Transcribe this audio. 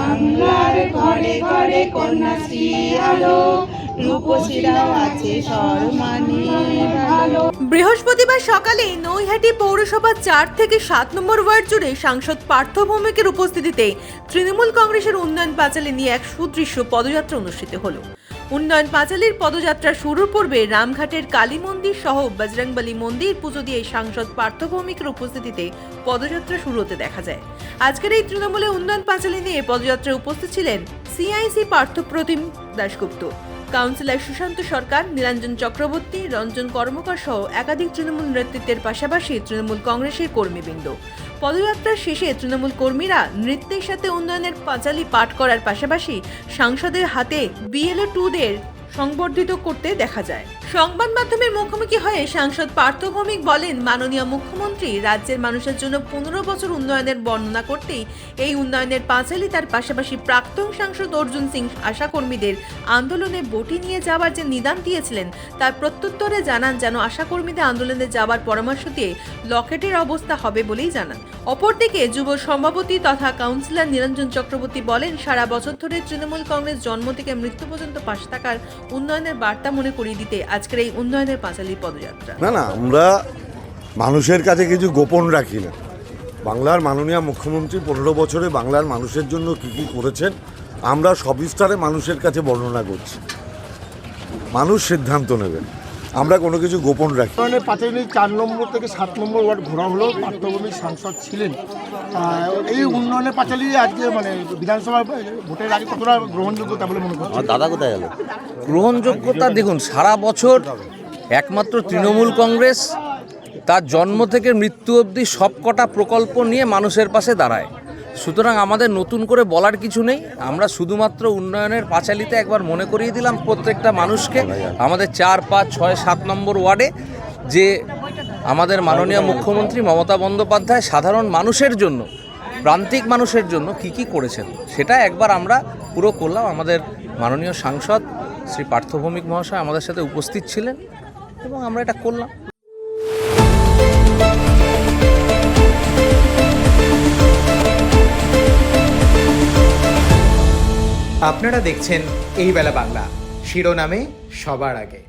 বাংলার ঘরে ঘরে কন্যাশ্রী আলো, রূপসীরাও আছে সম্মানে ভালো। বৃহস্পতিবার সকালে নৈহাটি পৌরসভা 4 থেকে 7 নম্বর ওয়ার্ড জুড়ে সাংসদ পার্থ ভৌমিকের উপস্থিতিতে তৃণমূল কংগ্রেসের উন্নয়ন পাঁচালী নিয়ে এক সুদৃশ্য পদযাত্রা অনুষ্ঠিত হলো। উন্নয়ন পাঁচালীর পদযাত্রা শুরুর পূর্বে রামঘাটের কালী মন্দির সহ বজরংবলী মন্দির পুজো দিয়ে সাংসদ পার্থ ভৌমিকের উপস্থিতিতে পদযাত্রা শুরু হতে দেখা যায়। আজকের এই তৃণমূলের উন্নয়ন পাঁচালী নিয়ে পদযাত্রায় উপস্থিত ছিলেন সিআইসি পার্থপ্রতিম দাশগুপ্ত, কাউন্সিলর সুশান্ত সরকার, নীলাঞ্জন চক্রবর্তী, রঞ্জন কর্মকার সহ একাধিক তৃণমূল নেতৃত্বের পাশাপাশি তৃণমূল কংগ্রেসের কর্মীবৃন্দ। পদযাত্রার শেষে তৃণমূল কর্মীরা নৃত্যের সাথে উন্নয়নের পাঁচালী পাঠ করার পাশাপাশি সাংসদের হাতে বিএলও 2দের সংবর্ধিত করতে দেখা যায়। সংবাদ মাধ্যমের মুখোমুখি হয়ে সাংসদ পার্থ ভৌমিক বলেন, মাননীয় মুখ্যমন্ত্রী রাজ্যের মানুষের জন্য 15 বছর উন্নয়নের বর্ণনা করতেই এই উন্নয়নের পাঁচালী, তার পাশাপাশি প্রাক্তন সাংসদ অর্জুন সিং আশাকর্মীদের আন্দোলনে বটি নিয়ে যাওয়ার যে নিদান দিয়েছিলেন তার প্রত্যুত্তরে জানান যেন আশাকর্মীদের আন্দোলনে যাওয়ার পরামর্শ দিয়ে লকেটের অবস্থা হবে বলেই জানান। অপরদিকে যুব সভাপতি তথা কাউন্সিলর নীলাঞ্জন চক্রবর্তী বলেন, সারা বছর ধরে তৃণমূল কংগ্রেস জন্ম থেকে মৃত্যু পর্যন্ত পাশে থাকার উন্নয়নের বার্তা মনে করিয়ে দিতে আজকের এই উন্নয়নের পাঁচালী পদযাত্রা। না, আমরা মানুষের কাছে কিছু গোপন রাখি না। বাংলার মাননীয় মুখ্যমন্ত্রী 15 বছরে বাংলার মানুষের জন্য কী কী করেছেন আমরা সবিস্তারে মানুষের কাছে বর্ণনা করছি। মানুষ সিদ্ধান্ত নেবেন, আমরা কোনো কিছু গোপন রাখি। পাঁচালী 4 নম্বর থেকে 7 নম্বর ওয়ার্ড ঘোরা হলো, পার্থ ভৌমিক সাংসদ ছিলেন। এই উন্নয়নের পাঁচালী আজকে মানে বিধানসভা ভোটের আগে কতটা গ্রহণযোগ্যতা বলে মনে করছেন? দাদা কোথায় গেল? গ্রহণযোগ্যতা দেখুন, সারা বছর একমাত্র তৃণমূল কংগ্রেস তার জন্ম থেকে মৃত্যু অবধি সবকটা প্রকল্প নিয়ে মানুষের পাশে দাঁড়ায়। সুতরাং আমাদের নতুন করে বলার কিছু নেই। আমরা শুধুমাত্র উন্নয়নের পাঁচালীতে একবার মনে করিয়ে দিলাম প্রত্যেকটা মানুষকে, আমাদের 4, 5, 6, 7 নম্বর ওয়ার্ডে যে আমাদের মাননীয় মুখ্যমন্ত্রী মমতা বন্দ্যোপাধ্যায় সাধারণ মানুষের জন্য, প্রান্তিক মানুষের জন্য কি কি করেছেন সেটা একবার আমরা পুরো করলাম। আমাদের মাননীয় সাংসদ শ্রী পার্থ ভৌমিক মহাশয় আমাদের সাথে উপস্থিত ছিলেন এবং আমরা এটা করলাম। আপনারা দেখছেন এই বেলা বাংলা, শিরোনামে সবার আগে।